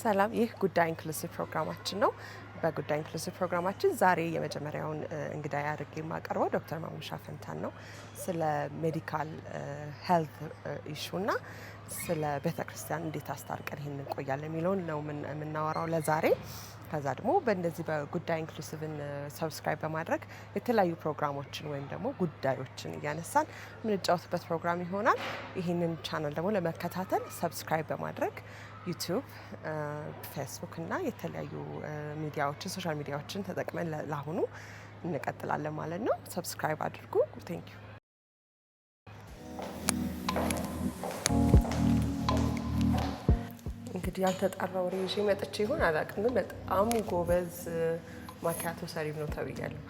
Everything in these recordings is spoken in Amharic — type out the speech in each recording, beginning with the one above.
ሰላም ይህ ጉዳይ ኢንክሉሲቭ ፕሮግራማችን ነው። በጉዳይ ኢንክሉሲቭ ፕሮግራማችን ዛሬ የመጀመሪያውን እንግዳ ያድርግ የማቀርበው ዶክተር ማሙሻ ፈንታን ነው። ስለ ሜዲካል ሄልት ኢሹና ስለ ቤተክርስቲያን እንዴት አስታርቀን ይሄን እንቆያለን የሚለውን ነው የምናወራው ለዛሬ። ከዛ ደግሞ በእንደዚህ በጉዳይ ኢንክሉሲቭን ሰብስክራይብ በማድረግ የተለያዩ ፕሮግራሞችን ወይም ደግሞ ጉዳዮችን እያነሳን የምንጫወትበት ፕሮግራም ይሆናል። ይህንን ቻናል ደግሞ ለመከታተል ሰብስክራይብ በማድረግ ዩቲዩብ፣ ፌስቡክ እና የተለያዩ ሚዲያዎችን ሶሻል ሚዲያዎችን ተጠቅመን ለአሁኑ እንቀጥላለን ማለት ነው። ሰብስክራይብ አድርጉ። ቴንክ ዩ። እንግዲህ ያልተጣራ ወሬ ይዤ መጥቼ ይሆን አላውቅም፣ ግን በጣም ጎበዝ ማኪያቶ ሰሪም ነው ተብያለሁ።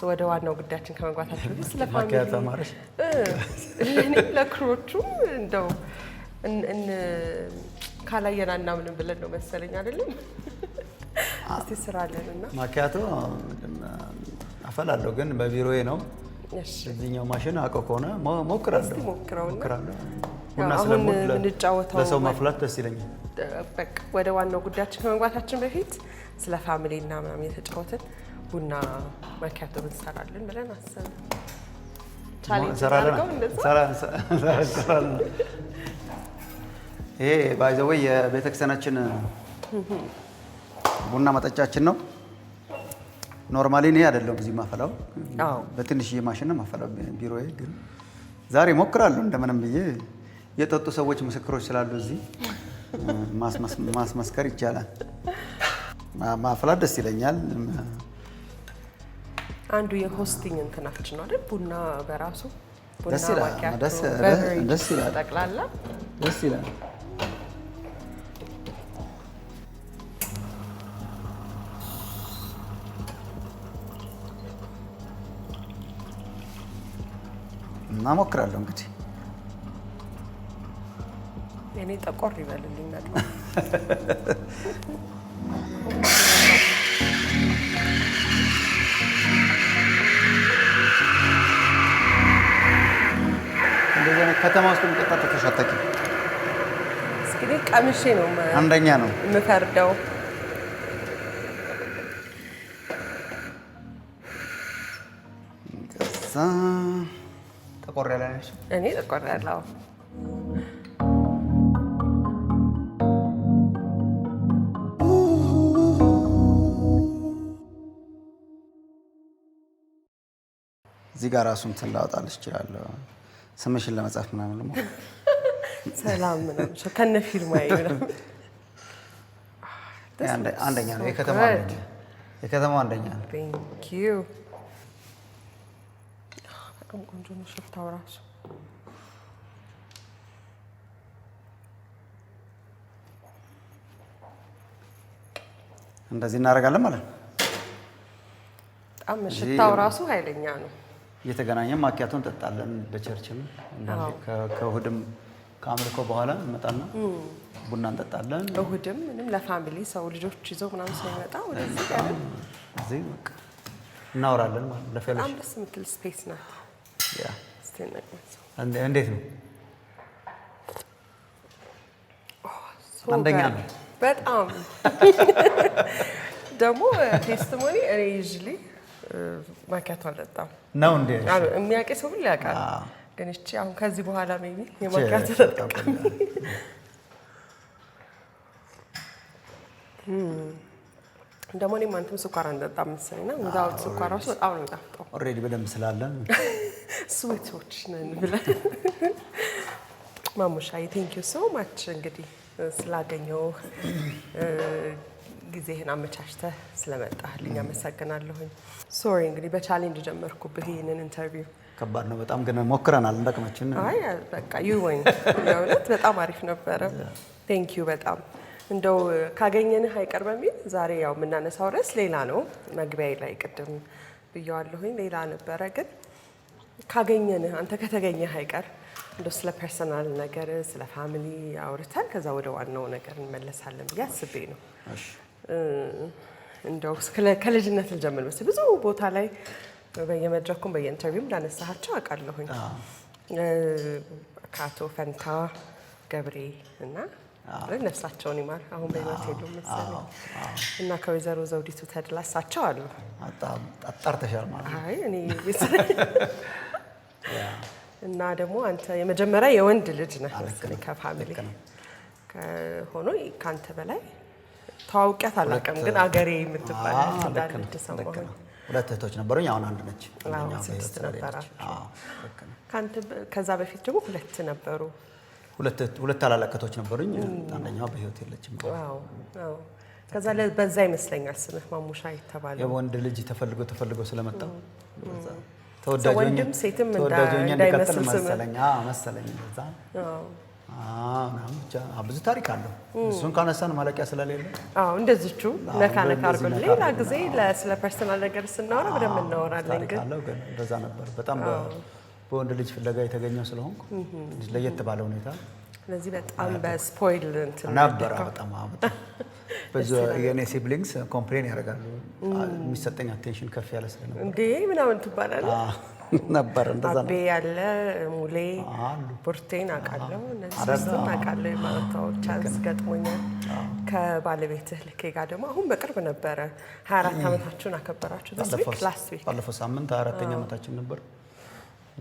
ወደ ዋናው ጉዳያችን ከመግባታችን በፊት ስለ ፋሚሊ ለክሮቹም እንደው ካላየን አናምንም ብለን ነው መሰለኝ አይደለም። እስቲ ስራ አለንና ማኪያቶ አፈላለሁ፣ ግን በቢሮዬ ነው። እዚህኛው ማሽን አውቀው ከሆነ ሞክራለሁ። ቡና ስለምወድ ለሰው ማፍላት ደስ ይለኛል። በቃ ወደ ዋናው ጉዳያችን ከመግባታችን በፊት ስለ ፋሚሊ እና ምናምን የተጫወትን ቡና ማኪያቶ እንሰራለን ብለን አሰብን። ቻሌንጅ አድርገው እንደዛ ይሄ ባይ ዘ ወይ የቤተክርስቲያናችን ቡና መጠጫችን ነው። ኖርማሊ እኔ አይደለም እዚህ ማፈላው፣ በትንሽዬ ማሽን ነው ማፈላው ቢሮዬ። ግን ዛሬ ሞክራለሁ እንደምንም ብዬ። የጠጡ ሰዎች ምስክሮች ስላሉ እዚህ ማስመስከር ይቻላል። ማፍላት ደስ ይለኛል። አንዱ የሆስቲንግ እንትናችን ነው አይደል? ቡና በራሱ ደስ ይላል። ደስ ይላል። ጠቅላላ ደስ ይላል። እናሞክራለሁ እንግዲህ። እኔ ጠቆር ይበልልኝ ማለት እንደዚህ አይነት ከተማ ውስጥ መጠጣት ተሻታቂ እስኪ ቀምሼ ነው አንደኛ ነው የምፈርደው። ከዛ ጠቆር ያለ ነሽ። እኔ ጠቆር ያለው እዚህ ጋር ራሱን እንትን ላወጣልሽ እችላለሁ። ስምሽን ለመጻፍ ምናምን ደግሞ ሰላም ነው ከነ ፊርማዬ ነው። አንደኛ ነው የከተማው አንደኛ ነው። ቴንክ ዩ። በጣም ቆንጆ ነው ሽታው ራሱ። እንደዚህ እናደርጋለን ማለት ነው። በጣም ሽታው ራሱ ኃይለኛ ነው። እየተገናኘን ማኪያቶ እንጠጣለን። በቸርችም ከእሑድም ከአምልኮ በኋላ እንመጣና ቡና እንጠጣለን። እሑድም ምንም ለፋሚሊ ሰው ልጆች ይዘው ምናምን ስለሚመጣ ወደዚህ ጋር እዚህ በቃ እናወራለን ማለት ነው። ለፌሎሽ በጣም ደስ የምትል ስፔስ ናት። ያ እንዴት ነው? አንደኛ ነው በጣም ደግሞ ቴስቲሞኒ። እኔ ዩዥሊ ማኪያቶ አልጠጣም ነው እንዴ? የሚያውቅ ሰው ሁሉ ያውቃል። ግን እቺ አሁን ከዚህ በኋላ ሜቢ የማኪያቶ ተጠቃሚ ደግሞ እኔም አንተም ስኳር አንጠጣም መሰለኝና ዊዛውት ስኳር ራሱ በጣም ነው የሚጣፍጠው። ኦልሬዲ በደንብ ስላለን ስዊቶች ነን ብለን። ማሙሻዬ ቴንክ ዩ ሶ ማች እንግዲህ ስላገኘው ጊዜህን አመቻችተህ ስለመጣህልኝ አመሰግናለሁኝ። ሶሪ እንግዲህ በቻሌንጅ ጀመርኩብህ ይህንን ኢንተርቪው። ከባድ ነው በጣም ግን ሞክረናል እንደቅማችን። አይ በቃ ዩወኝ የእውነት በጣም አሪፍ ነበረ። ቴንክ ዩ በጣም እንደው ካገኘንህ አይቀር በሚል ዛሬ ያው የምናነሳው ርዕስ ሌላ ነው። መግቢያዬ ላይ ቅድም ብየዋለሁኝ ሌላ ነበረ። ግን ካገኘንህ አንተ ከተገኘህ አይቀር እንደው ስለ ፐርሰናል ነገር ስለ ፋሚሊ አውርተን ከዛ ወደ ዋናው ነገር እንመለሳለን ብዬ አስቤ ነው። እንደው ከልጅነት ልጀምር መሰለኝ። ብዙ ቦታ ላይ በየመድረኩም በየኢንተርቪውም ላነሳሃቸው አውቃለሁኝ። ከአቶ ፈንታ ገብሬ እና ነፍሳቸውን ይማር። አሁን በህይወት የሉም መሰለኝ። እና ከወይዘሮ ዘውዲቱ ተድላ እሳቸው አሉ። አጣርተሻል ማለት? አይ እኔ እና ደግሞ አንተ የመጀመሪያ የወንድ ልጅ ነህ መሰለኝ ከፋሚሊ ሆኖ ካንተ በላይ ተዋውቂያት አላውቅም፣ ግን አገሬ የምትባል እንዳለች ሰማሁኝ። ሁለት እህቶች ነበሩኝ፣ አሁን አንድ ነች። ስድስት ነበራችሁ። ከዛ በፊት ደግሞ ሁለት ነበሩ። ሁለት ታላላቅ እህቶች ነበሩኝ፣ አንደኛዋ በህይወት የለችም። ከዛ በዛ ይመስለኛል ስምህ ማሙሻ የተባለው። የወንድ ልጅ ተፈልጎ ስለመጣ ወንድም ሴትም እንዳይመስል መሰለኝ እንደዛ። ብቻ ብዙ ታሪክ አለው። እሱን ካነሳን ማለቂያ ስለሌለ እንደዚቹ ነካ አድርጎን ሌላ ጊዜ ስለ ፐርሰናል ነገር ስናወራ በደንብ እናወራለን። ግን እንደዛ ነበር። በጣም በወንድ ልጅ ፍለጋ የተገኘው ስለሆንኩ ለየት ባለ ሁኔታ ስለዚህ በጣም በስፖይል እንትን ነበር። በጣም የኔ ሲብሊንግስ ኮምፕሌን ያደርጋሉ የሚሰጠኝ አቴንሽን ከፍ ያለ ስለነበር እንዴ ምናምን ትባላለህ ነበር። እንደዛ ነው። አቤ ያለ ሙሌ ቡርቴን አውቃለሁ። እነዚህ አውቃለሁ ማለታው ቻንስ ገጥሞኛል። ከባለቤትህ ልኬ ጋር ደግሞ አሁን በቅርብ ነበረ 24 ዓመታችሁን አከበራችሁ። ላስት ዊክ ባለፈው ሳምንት 24ኛ ዓመታችን ነበር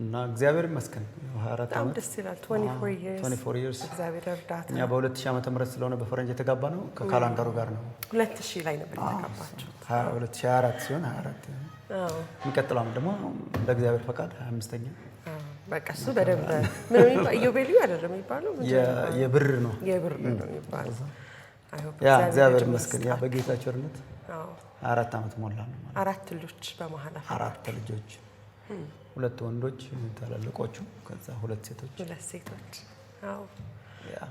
እና እግዚአብሔር ይመስገን 24 ዓመት ደስ ይላል። 24 years እግዚአብሔር እርዳታ። እኛ በ2000 ዓመተ ምህረት ስለሆነ በፈረንጅ የተጋባ ነው ከካላንደሩ ጋር ነው። 2000 ላይ ነበር የተጋባችሁ። 2024 ሲሆን 24 የሚቀጥለው ዓመት ደግሞ እንደ እግዚአብሔር ፈቃድ 25ኛ። በቃ እሱ በደንብ ምን ነው ኢዮቤልዩ አይደለም የሚባለው የብር ነው የሚባለው። እግዚአብሔር ይመስገን በጌታ ቸርነት 24 ዓመት ሞላ ነው ማለት። 4 ልጆች በመሃል 4 ልጆች 2 ወንዶች ታላላቆቹ፣ ከዛ 2 ሴቶች።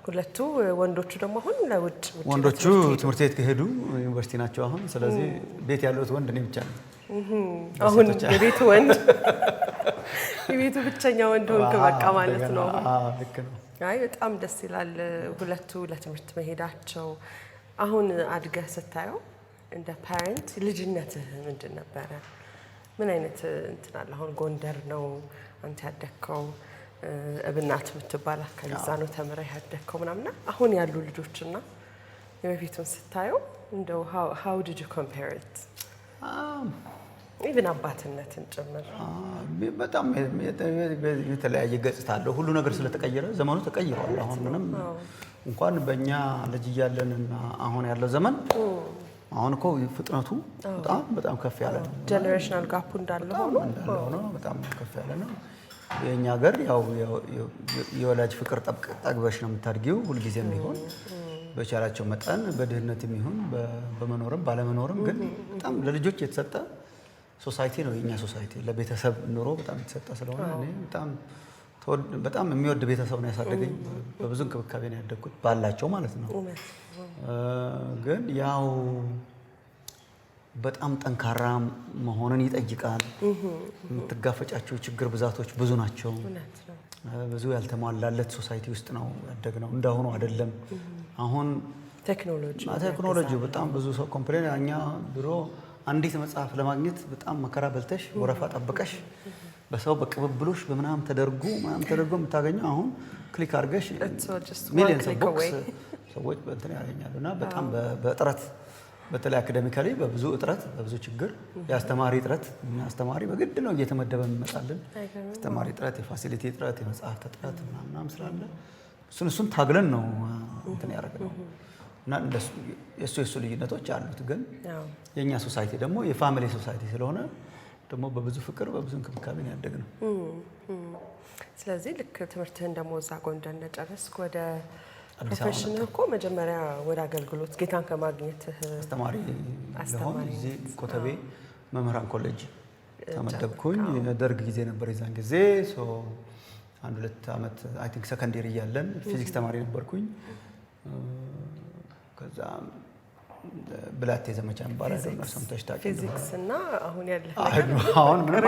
ሁለቱ ወንዶቹ ደግሞ አሁን ለውጭ ወንዶቹ ትምህርት ቤት ከሄዱ ዩኒቨርሲቲ ናቸው አሁን። ስለዚህ ቤት ያለሁት ወንድ እኔ ብቻ ነኝ አሁን። የቤቱ ወንድ የቤቱ ብቸኛ ወንድ ሆንክ በቃ ማለት ነው። ልክ ነው። አይ በጣም ደስ ይላል ሁለቱ ለትምህርት መሄዳቸው። አሁን አድገህ ስታየው እንደ ፓረንት ልጅነትህ ምንድን ነበረ? ምን አይነት እንትን አለ? አሁን ጎንደር ነው አንተ ያደግከው፣ እብናት የምትባል አካባቢ እዛ ነው ተምረህ ያደግከው ምናምና። አሁን ያሉ ልጆችና የበፊቱን ስታየው እንደው how did you compare it? ኢቭን አባትነትን ጭምር በጣም የተለያየ ገጽታ አለው። ሁሉ ነገር ስለተቀየረ ዘመኑ ተቀይሯል። አሁን ምንም እንኳን በእኛ ልጅ እያለንና አሁን ያለው ዘመን አሁን እኮ ፍጥነቱ በጣም ከፍ ያለ ነው። ጀነሬሽናል ጋፑ እንዳለ ሆኖ በጣም ከፍ ያለ ነው። የኛ ሀገር ያው የወላጅ ፍቅር ጠግበሽ ነው የምታድጊው ሁልጊዜም ቢሆን በቻላቸው መጠን በድህነትም ይሁን በመኖርም ባለመኖርም፣ ግን በጣም ለልጆች የተሰጠ ሶሳይቲ ነው የኛ ሶሳይቲ። ለቤተሰብ ኑሮ በጣም የተሰጠ ስለሆነ እኔ በጣም የሚወድ ቤተሰብ ነው ያሳደገኝ። በብዙ እንክብካቤ ነው ያደግኩት ባላቸው ማለት ነው። ግን ያው በጣም ጠንካራ መሆንን ይጠይቃል። የምትጋፈጫቸው ችግር ብዛቶች ብዙ ናቸው። ብዙ ያልተሟላለት ሶሳይቲ ውስጥ ነው ያደግነው። እንዳሁኑ አይደለም። አሁን ቴክኖሎጂ በጣም ብዙ ሰው ኮምፕሌን። እኛ ድሮ አንዲት መጽሐፍ ለማግኘት በጣም መከራ በልተሽ ወረፋ ጠብቀሽ በሰው በቅብብሎሽ በምናም ተደርጎ የምታገኘው አሁን ክሊክ አድርገሽ ሚሊየንስ ኦፍ ቡክስ ሰዎች በእንትን ያገኛሉ። እና በጣም በእጥረት በተለይ አካዳሚካሊ በብዙ እጥረት በብዙ ችግር የአስተማሪ እጥረት አስተማሪ በግድ ነው እየተመደበ የሚመጣልን አስተማሪ እጥረት፣ የፋሲሊቲ እጥረት፣ የመጽሐፍት እጥረት ምናምን ስላለ እሱን ታግለን ነው እንትን ያደረግነው። እና የሱ ልዩነቶች አሉት። ግን የኛ ሶሳይቲ ደግሞ የፋሚሊ ሶሳይቲ ስለሆነ ደግሞ በብዙ ፍቅር በብዙ እንክብካቤ ነው ያደግነው። ስለዚህ ልክ ትምህርትህን ደግሞ እዛ ጎንደር እንደጨረስክ ወደ ፕሮፌሽን እኮ መጀመሪያ ወደ አገልግሎት ጌታን ከማግኘትህ አስተማሪ ለሆነ እዚህ ኮተቤ መምህራን ኮሌጅ ተመደብኩኝ። ደርግ ጊዜ ነበር የዛን ጊዜ። 1-2 ዓመት አይ ቲንክ ሰከንደሪ እያለን ፊዚክስ ተማሪ ነበርኩኝ። ከዛ ብላቴ ዘመቻ ይባላል ነው ሰምተሽ ታውቂ? ፊዚክስ እና አሁን ያለ አሁን ምንም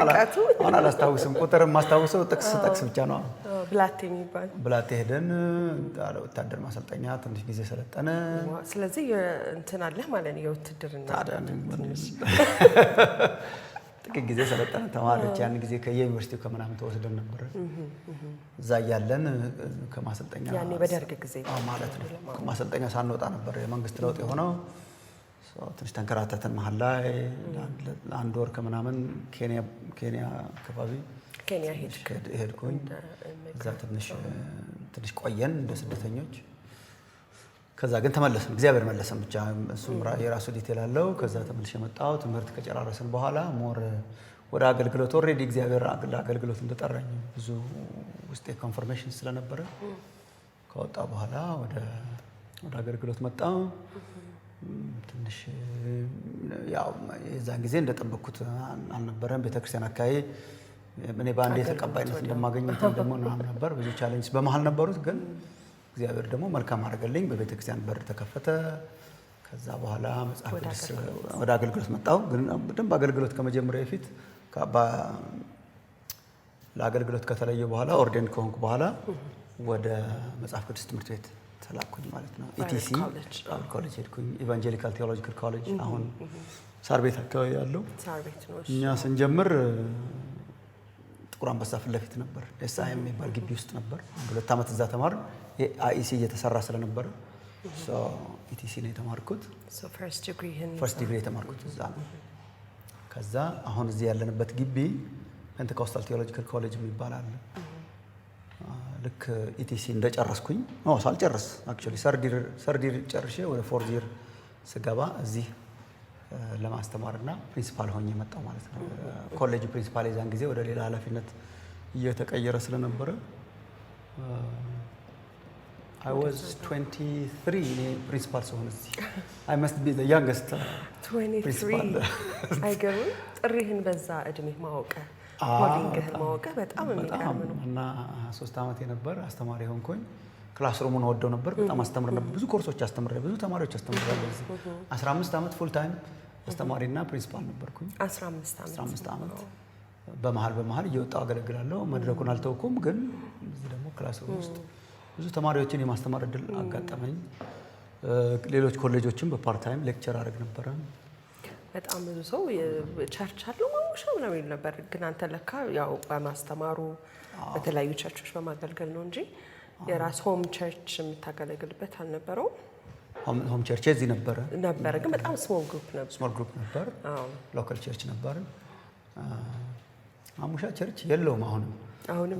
አሁን አላስታውስም። ቁጥር የማስታውሰው ጥቅስ ብቻ ነው። ብላቴ የሚባል ብላቴ ሄደን ወታደር ማሰልጠኛ ትንሽ ጊዜ ሰለጠነ። ስለዚህ እንትን አለህ ማለት ነው የውትድርና ጥቂት ጊዜ ሰለጠነ ተማሪዎች ያን ጊዜ ከዩኒቨርሲቲው ከምናምን ተወስደን ነበር። እዛ ያለን ከማሰልጠኛ ያኔ በደርግ ጊዜ ማለት ነው። ከማሰልጠኛ ሳንወጣ ነበር የመንግስት ለውጥ የሆነው። ትንሽ ተንከራተተን መሀል ላይ ለአንድ ወር ከምናምን ኬንያ አካባቢ ሄድኩኝ። እዛ ትንሽ ቆየን እንደ ስደተኞች። ከዛ ግን ተመለስን፣ እግዚአብሔር መለሰን። ብቻ እሱም የራሱ ዲቴል አለው። ከዛ ተመልሼ መጣሁ። ትምህርት ከጨራረስን በኋላ ሞር ወደ አገልግሎት ኦልሬዲ እግዚአብሔር ለአገልግሎት እንደጠራኝ ብዙ ውስጤ ኮንፈርሜሽን ስለነበረ ከወጣ በኋላ ወደ አገልግሎት መጣሁ። ትንሽ ያው የዛን ጊዜ እንደጠበቅኩት አልነበረም። ቤተክርስቲያን አካባቢ እኔ በአንዴ ተቀባይነት እንደማገኝ ደግሞ ነበር። ብዙ ቻሌንጅ በመሀል ነበሩት፣ ግን እግዚአብሔር ደግሞ መልካም አደረገልኝ። በቤተክርስቲያን በር ተከፈተ። ከዛ በኋላ መጽሐፍ ቅዱስ ወደ አገልግሎት መጣሁ። ግን በደንብ አገልግሎት ከመጀመሪያ በፊት ለአገልግሎት ከተለየ በኋላ ኦርዴን ከሆንኩ በኋላ ወደ መጽሐፍ ቅዱስ ትምህርት ቤት ተላኩኝ ማለት ነው። ኢቲሲ ኮሌጅ ሄድኩኝ። ኢቫንጀሊካል ቴዎሎጂካል ኮሌጅ አሁን ሳር ቤት አካባቢ ያለው። እኛ ስንጀምር ጥቁር አንበሳ ፊት ለፊት ነበር። ኤስአይኤም የሚባል ግቢ ውስጥ ነበር። 2 ዓመት እዛ ተማርን። አይሲ እየተሰራ ስለነበረ ኢቲሲ ነው የተማርኩት። ፈርስት ዲግሪ የተማርኩት እዛ ነው። ከዛ አሁን እዚህ ያለንበት ግቢ ፔንቴኮስታል ቴዎሎጂካል ኮሌጅ የሚባል አለ። ልክ ኢቲሲ እንደጨረስኩኝ ሳልጨርስ አክቹዋሊ ሰርዲር ጨርሼ ወደ ፎርዝ ይር ስገባ እዚህ ለማስተማርና ፕሪንሲፓል ሆኜ መጣሁ ማለት ነው። ኮሌጅ ፕሪንሲፓል የዛን ጊዜ ወደ ሌላ ኃላፊነት እየተቀየረ ስለነበረ I was 23 እኔ ፕሪንሲፓል ስሆን እዚህ I must be the youngest 23 አይገርም። ጥሪህን በዛ እድሜ ማወቅ ኮዲንግህን ማወቅ በጣም የሚገርም ነው። እና 3 ዓመት የነበር አስተማሪ ሆንኩኝ። ክላስሩሙን ወደው ነበር። በጣም አስተምር ነበር። ብዙ ኮርሶች አስተምር፣ ብዙ ተማሪዎች አስተምራለሁ። እዚህ 15 ዓመት ፉል ታይም አስተማሪና ፕሪንሲፓል ነበርኩኝ። 15 ዓመት በመሃል እየወጣሁ አገለግላለሁ። መድረኩን አልተውኩም፣ ግን እዚህ ደግሞ ክላስሩም ውስጥ ብዙ ተማሪዎችን የማስተማር እድል አጋጠመኝ። ሌሎች ኮሌጆችም በፓርት ታይም ሌክቸር አደረግ ነበረ። በጣም ብዙ ሰው ቸርች አለው ማሙሻ ምናምን ይል ነበር፣ ግን አንተ ለካ ያው በማስተማሩ በተለያዩ ቸርቾች በማገልገል ነው እንጂ የራስ ሆም ቸርች የምታገለግልበት አልነበረውም። ሆም ቸርች እዚህ ነበረ፣ ግን በጣም ስሞል ግሩፕ ነበር። ሎካል ቸርች ነበር። ማሙሻ ቸርች የለውም አሁንም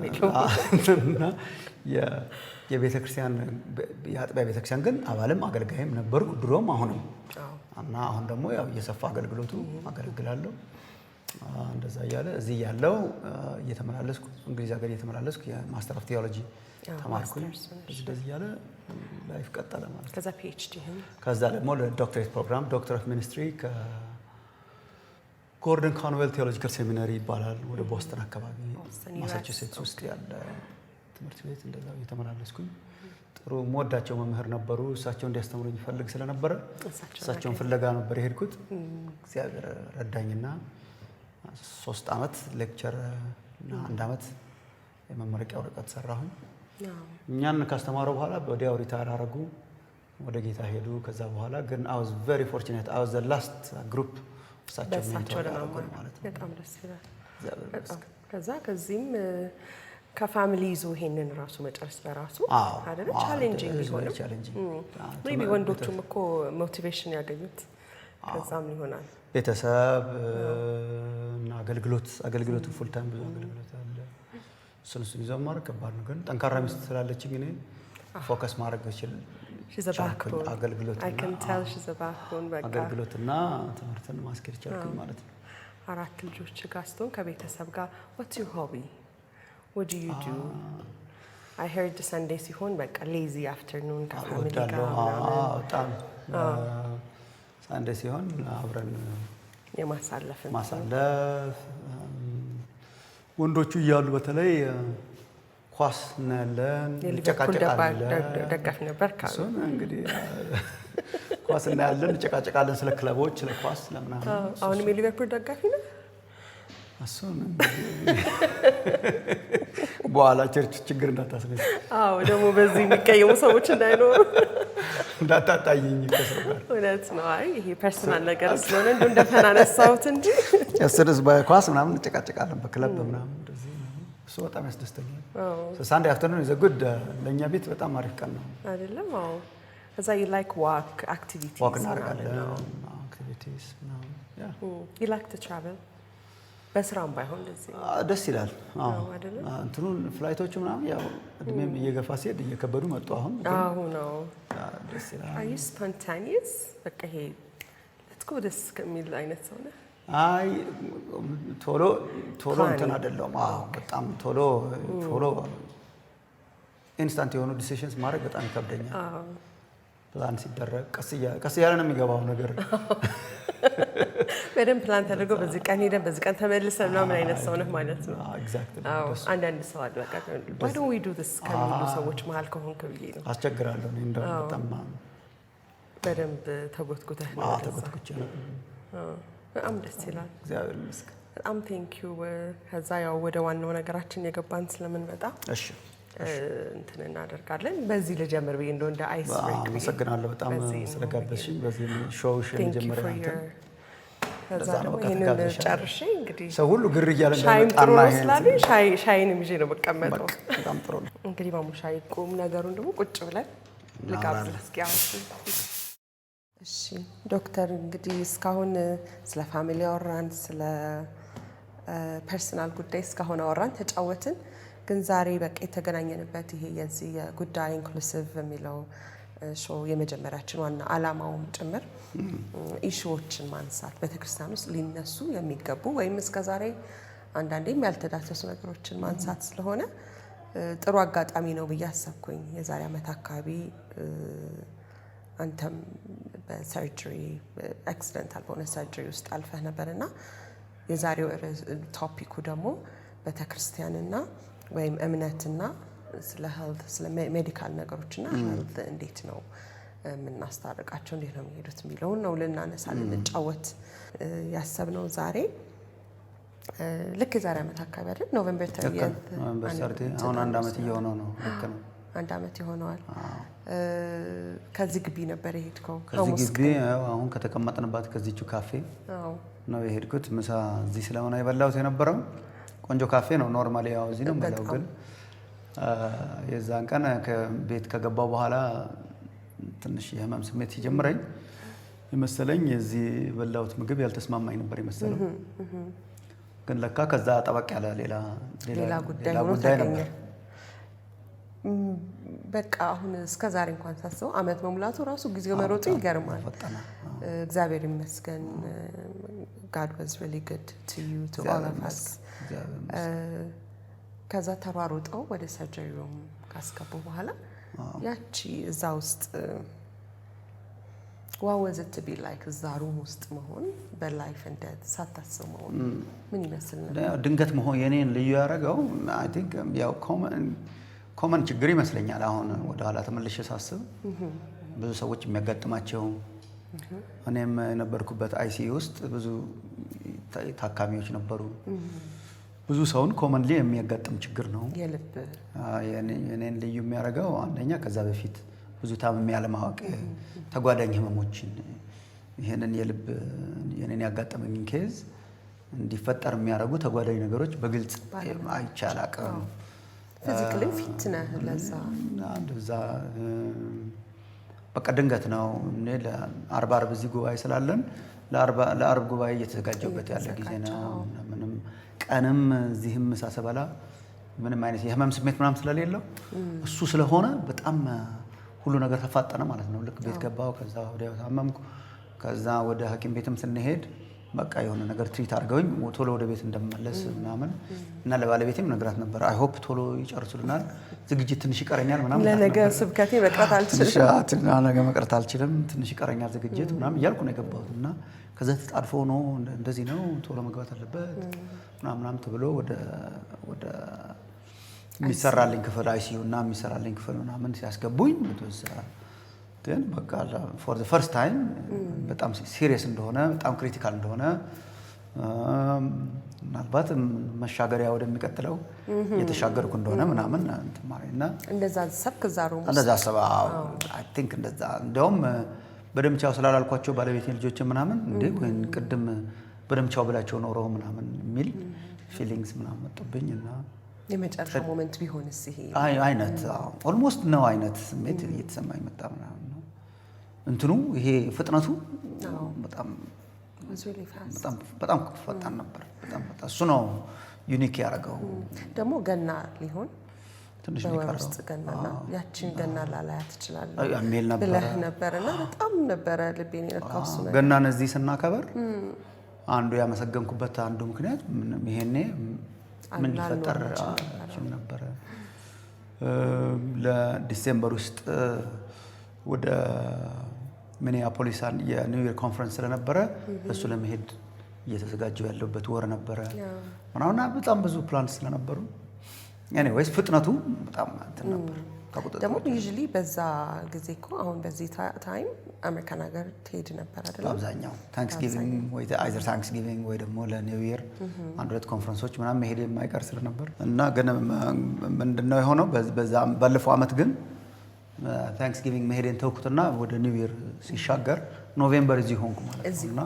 የለውም። የቤተክርስቲያን የአጥቢያ ቤተክርስቲያን ግን አባልም አገልጋይም ነበርኩ ድሮም አሁንም። እና አሁን ደግሞ ያው እየሰፋ አገልግሎቱ አገለግላለሁ። እንደዛ እያለ እዚህ ያለው እየተመላለስኩ እንግሊዝ ሀገር እየተመላለስኩ የማስተር ኦፍ ቴዎሎጂ ተማርኩኝ። እንደዚህ እያለ ላይፍ ቀጠለ ማለት። ከዛ ፒኤችዲ ከዛ ደግሞ ለዶክተሬት ፕሮግራም ዶክተር ኦፍ ሚኒስትሪ ጎርደን ኮንዌል ቴዎሎጂካል ሴሚናሪ ይባላል። ወደ ቦስተን አካባቢ ማሳቹሴትስ ውስጥ ያለ ትምህርት ቤት እንደዛ እየተመላለስኩኝ ጥሩ የምወዳቸው መምህር ነበሩ። እሳቸው እንዲያስተምሩኝ ይፈልግ ስለነበረ እሳቸውን ፍለጋ ነበር የሄድኩት። እግዚአብሔር ረዳኝና 3 ዓመት ሌክቸር እና 1 ዓመት የመመረቂያ ወረቀት ሰራሁኝ። እኛን ካስተማሩ በኋላ ወዲያው ሪታየር አደረጉ፣ ወደ ጌታ ሄዱ። ከዛ በኋላ ግን I was very fortunate I was the last group እሳቸው ለማማር ማለት ነው። በጣም ደስ ይላል። ከዛ ከዚህም ከፋሚሊ ይዞ ይሄንን ራሱ መጨረስ በራሱ አይደለ ቻሌንጂንግ ቢሆንም ሜቢ ወንዶቹም እኮ ሞቲቬሽን ያገኙት ከዛም ይሆናል። ቤተሰብ እና አገልግሎቱ ፉል ታይም ብዙ አገልግሎት አለ። እሱን ይዞ ማድረግ ከባድ ነው። ግን ጠንካራ ሚስት ስላለችኝ እኔ ፎከስ ማድረግ ብችል አገልግሎትና ትምህርትን ማስኬድ ቻልኩኝ ማለት ነው። 4 ልጆች ጋር ስትሆን ከቤተሰብ ጋር what's your hobby? What do you do? I heard the Sunday ሲሆን በቃ lazy afternoon ከፋሚሊ ጋር በጣም ሳንዴ ሲሆን አብረን የማሳለፍ ወንዶቹ እያሉ በተለይ ኳስ እናያለን፣ እንጨቃጨቃለን። ደጋፊ ነበር ካሉ እንግዲህ ኳስ እናያለን፣ እንጨቃጨቃለን ስለ ክለቦች፣ ስለ ኳስ ለምናምን። አሁንም የሊቨርፑል ደጋፊ ነው። እሱን በኋላ ቸርች ችግር እንዳታስነሳ። ደግሞ በዚህ የሚቀየሙ ሰዎች እንዳይኖሩ እንዳታጣይኝ ከሰው ጋር እውነት ነው። አይ ይሄ ፐርሰናል ነገር ስለሆነ እንደፈናነሳውት እንጂ ያስርስ በኳስ ምናምን እንጨቃጨቃለን በክለብ ምናምን እንደዚህ እሱ በጣም ያስደስተኛል። ሳንዴ አፍተርኑን ኢዝ አ ጉድ ለኛ ቤት በጣም አሪፍ ቀን ነው አይደለም? አዎ እዛ you like walk activities ዋክ እናደርጋለን activities ምናምን ያ you like to travel በስራም ባይሆን እንደዚህ ደስ ይላል። አዎ አይደለም? እንትኑን ፍላይቶቹ ምናምን ያው እድሜም እየገፋ ሲሄድ እየከበዱ መጡ። አሁን ነው ደስ ይላል። are you spontaneous በቃ ይሄ let's go this ከሚል አይነት ሰው ነህ? አይ ቶሎ እንትን አይደለም። በጣም ቶሎ ኢንስታንት የሆኑ ዲሲዥንስ ማድረግ በጣም ይከብደኛል። ፕላን ሲደረግ ቀስ እያለ ነው የሚገባው ነገር። በደንብ ፕላን ተደርጎ በዚህ ቀን ሄደን በዚህ ቀን ተመልሰን ምናምን አይነት ሰው ነህ ማለት ነው። ኤግዛክትሊ። አንዳንድ ሰው አለ በቃ why don't we do this ከሚሉ ሰዎች መሀል ከሆንክ ብዬ ነው። አስቸግራለሁ እኔ እንደው በጣም በደንብ ተጎትጉተህ ነው። ተጎትጉቼ ነው። በጣም ደስ ይላል። እግዚአብሔር ይመስገን። በጣም ቴንክ ዩ። ከዛ ያው ወደ ዋናው ነገራችን የገባን ስለምንመጣ እሺ እንትን እናደርጋለን። በዚህ ልጀምር ብዬ እንደው እንደ አይስ ብሬክ አመሰግናለሁ በጣም ስለጋበዝሽኝ። በዚህ ሾውሽ የመጀመሪያ አንተ ከዛ ደግሞ ይሄንን ጨርሼ እንግዲህ ሰው ሁሉ ግር እያለ እንደመጣና ሻይንም ይዤ ነው መቀመጠው። በጣም ጥሩ ነው። እንግዲህ ማሙ ሻይ ቁም ነገሩን ደግሞ ቁጭ ብለን ልጋብዝ እስኪ አሁን። እሺ ዶክተር እንግዲህ እስካሁን ስለ ፋሚሊ አወራን፣ ስለ ፐርሰናል ጉዳይ እስካሁን አወራን ተጫወትን። ግን ዛሬ በቃ የተገናኘንበት ይሄ የዚህ የጉዳይ ኢንክሉሲቭ የሚለው ሾው የመጀመሪያችን ዋና ዓላማውም ጭምር ኢሹዎችን ማንሳት ቤተክርስቲያን ውስጥ ሊነሱ የሚገቡ ወይም እስከዛሬ አንዳንዴም ያልተዳሰሱ ነገሮችን ማንሳት ስለሆነ ጥሩ አጋጣሚ ነው ብዬ አሰብኩኝ። የዛሬ ዓመት አካባቢ አንተም በሰርጀሪ አክሲደንታል በሆነ ሰርጀሪ ውስጥ አልፈህ ነበርና የዛሬው ቶፒኩ ደግሞ ቤተክርስቲያንና ወይም እምነትና ስለ ሄልት ስለ ሜዲካል ነገሮችና ሄልት እንዴት ነው የምናስታርቃቸው፣ እንዴት ነው የሚሄዱት የሚለውን ነው ልናነሳ ልንጫወት ያሰብነው ዛሬ። ልክ የዛሬ ዓመት አካባቢ አይደል? ኖቬምበር 30 አሁን አንድ ዓመት እየሆነው ነው። ልክ ነው፣ አንድ ዓመት ይሆነዋል። ከዚህ ግቢ ነበር የሄድከው? ከዚህ ግቢ አሁን ከተቀመጥንባት ከዚህቹ ካፌ ነው የሄድኩት። ምሳ እዚህ ስለሆነ የበላሁት የነበረው ቆንጆ ካፌ ነው። ኖርማሊ ያው እዚህ ነው የምበላው፣ ግን የዛን ቀን ከቤት ከገባው በኋላ ትንሽ የህመም ስሜት ሲጀምረኝ የመሰለኝ የዚህ በላሁት ምግብ ያልተስማማኝ ነበር የመሰለው። ግን ለካ ከዛ ጠበቅ ያለ ሌላ ጉዳይ ነበር። በቃ አሁን እስከ ዛሬ እንኳን ሳስበው ዓመት መሙላቱ ራሱ ጊዜው መሮጡ ይገርማል። እግዚአብሔር ይመስገን። God was really good to you, to all of us. ከዛ ተሯሩጠው ወደ ሰርጀሪ ሩም ካስገቡ በኋላ ያቺ እዛ ውስጥ what was it to be like እዛ ሩም ውስጥ መሆን በላይፍ እንደ ሳታስብ መሆን ምን ይመስል ነበር? ድንገት መሆን የኔን ልዩ ያደረገው I think ያው ኮመን ችግር ይመስለኛል። አሁን ወደ ኋላ ተመልሼ ሳስብ ብዙ ሰዎች የሚያጋጥማቸው እኔም የነበርኩበት አይሲዩ ውስጥ ብዙ ታካሚዎች ነበሩ። ብዙ ሰውን ኮመንሊ የሚያጋጥም ችግር ነው የልብ የኔን ልዩ የሚያደርገው አንደኛ ከዛ በፊት ብዙ ታምሜ ያለማወቅ ተጓዳኝ ህመሞችን ይሄንን የልብ የኔን ያጋጠመኝን ኬዝ እንዲፈጠር የሚያደርጉ ተጓዳኝ ነገሮች በግልጽ አይቻላቅም። ፊዚካሊ ፊት ነህ ለዛ እንደዛ በቃ ድንገት ነው። እኔ ለአርብ እዚህ ጉባኤ ስላለን ለአርብ ጉባኤ እየተዘጋጀበት ያለ ጊዜ ነው። ምንም ቀንም እዚህም ሳሰበላ ምንም አይነት የህመም ስሜት ምናምን ስለሌለው እሱ ስለሆነ በጣም ሁሉ ነገር ተፋጠነ ማለት ነው። ልክ ቤት ገባው፣ ከዛ ወዲያው ታመምኩ። ከዛ ወደ ሐኪም ቤትም ስንሄድ በቃ የሆነ ነገር ትሪት አድርገውኝ ቶሎ ወደ ቤት እንደምመለስ ምናምን እና ለባለቤቴም ነግራት ነበር። አይ ሆፕ ቶሎ ይጨርሱልናል፣ ዝግጅት ትንሽ ይቀረኛል ምናምን። ለነገ ስብከቴ መቅረት አልችልም፣ ነገ መቅረት አልችልም፣ ትንሽ ይቀረኛል ዝግጅት ምናምን እያልኩ ነው የገባሁት። እና ከዛ ተጣድፎ ነው እንደዚህ ነው ቶሎ መግባት አለበት ምናምን ተብሎ ወደ የሚሰራልኝ ክፍል አይሲዩ እና የሚሰራልኝ ክፍል ምናምን ሲያስገቡኝ ግን በቃ ፎር ዘ ፈርስት ታይም በጣም ሲሪየስ እንደሆነ በጣም ክሪቲካል እንደሆነ ምናልባት መሻገሪያ ወደሚቀጥለው የተሻገርኩ እንደሆነ ምናምን እንትን ማለትና እንደዛ ሰብክ ዛሩም እንደዛ ሰባ አይ ቲንክ እንደዛ እንደውም በደምቻው ስላላልኳቸው ባለቤቴን ልጆች ምናምን እንዴ ወይ ቅድም በደምቻው ብላቸው ኖረው ምናምን የሚል ፊሊንግስ ምናምን መጥቶብኝና የመጨረሻ ሞመንት ቢሆንስ ይሄ አይነት ኦልሞስት ነው አይነት ስሜት እየተሰማኝ መጣ ምናምን ነው እንትኑ ይሄ ፍጥነቱ በጣም ፈጣን ነበር። በጣም እሱ ነው ዩኒክ ያደረገው። ደግሞ ገና ሊሆን ትንሽ ሊቀርስ ገናና ያቺን ገና ላላያት ይችላል ብለህ ነበርና በጣም ነበረ ልቤን የነካው እሱ ነገር። ገናን እዚህ ስናከበር አንዱ ያመሰገንኩበት አንዱ ምክንያት ይሄኔ ምን ሊፈጠር ነበር ለዲሴምበር ውስጥ ወደ ሚኒያፖሊስ የኒው ይር ኮንፈረንስ ስለነበረ እሱ ለመሄድ እየተዘጋጀው ያለበት ወር ነበረ ምናምን በጣም ብዙ ፕላን ስለነበሩ ኤኒዌይስ ፍጥነቱ በጣም እንትን ነበር። ደግሞ ዩዥሊ በዛ ጊዜ እኮ አሁን በዚህ ታይም አሜሪካን ሀገር ትሄድ ነበር አይደል? አብዛኛው ታንክስጊቪንግ ወይ አይዘር ታንክስጊቪንግ ወይ ደግሞ ለኒው ይር አንድ ሁለት ኮንፈረንሶች ምናምን መሄድ የማይቀር ስለነበር እና ግን ምንድነው የሆነው በዛ ባለፈው አመት ግን ታንክስጊቪንግ መሄድን ተውኩትና ወደ ኒው ይር ሲሻገር ኖቬምበር እዚህ ሆንኩ ማለት ነውና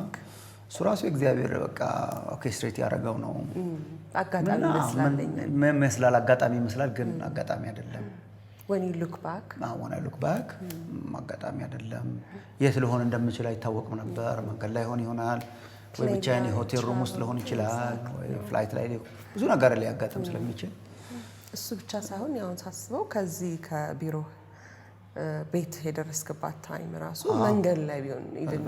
እሱ ራሱ እግዚአብሔር በቃ ኦርኬስትሬት ያደረገው ነው። አጋጣሚ መስላል አጋጣሚ ይመስላል ግን አጋጣሚ አይደለም። when you look back አጋጣሚ አይደለም። የት ልሆን እንደምችል አይታወቅም ነበር። መንገድ ላይ ይሆናል ወይ ብቻዬን ሆቴል ሩም ውስጥ ልሆን ይችላል ወይ ፍላይት ላይ ብዙ ነገር ሊያጋጥም ስለሚችል እሱ ብቻ ሳይሆን ያውን ሳስበው ከዚህ ከቢሮ ቤት የደረስክባት ታይም ራሱ መንገድ ላይ ቢሆን ኢቭን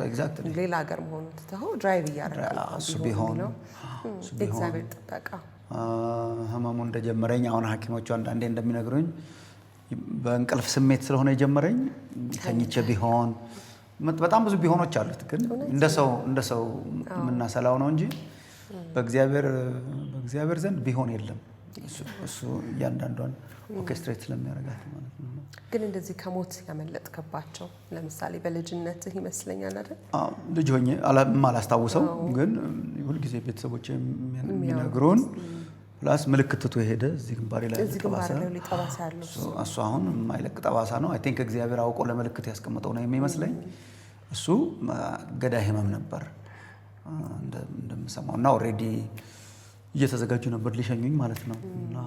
ሌላ ሀገር መሆኑ ትተኸው ድራይቭ እያደረግህ እሱ ቢሆን እግዚአብሔር ጥበቃ ህመሙ እንደጀመረኝ አሁን ሐኪሞቹ አንዳንዴ እንደሚነግሩኝ በእንቅልፍ ስሜት ስለሆነ የጀመረኝ ተኝቼ ቢሆን በጣም ብዙ ቢሆኖች አሉት ግን እንደሰው የምናሰላው ነው እንጂ በእግዚአብሔር ዘንድ ቢሆን የለም። እሱ እያንዳንዷን ኦርኬስትሬት ስለሚያደርጋት ማለት ነው። ግን እንደዚህ ከሞት ያመለጥከባቸው ለምሳሌ በልጅነትህ ይመስለኛል አይደል? ልጅ ሆኜ አላስታውሰው ግን ሁልጊዜ ቤተሰቦች የሚነግሩን ፕላስ ምልክት ትቶ የሄደ እዚህ ግንባሬ ላይ ጠባሳ ያለው እሱ አሁን የማይለቅ ጠባሳ ነው። አይ ቲንክ እግዚአብሔር አውቆ ለምልክት ያስቀምጠው ነው የሚመስለኝ። እሱ ገዳይ ህመም ነበር እንደምሰማው እና ኦልሬዲ እየተዘጋጁ ነበር ሊሸኙኝ ማለት ነው። እና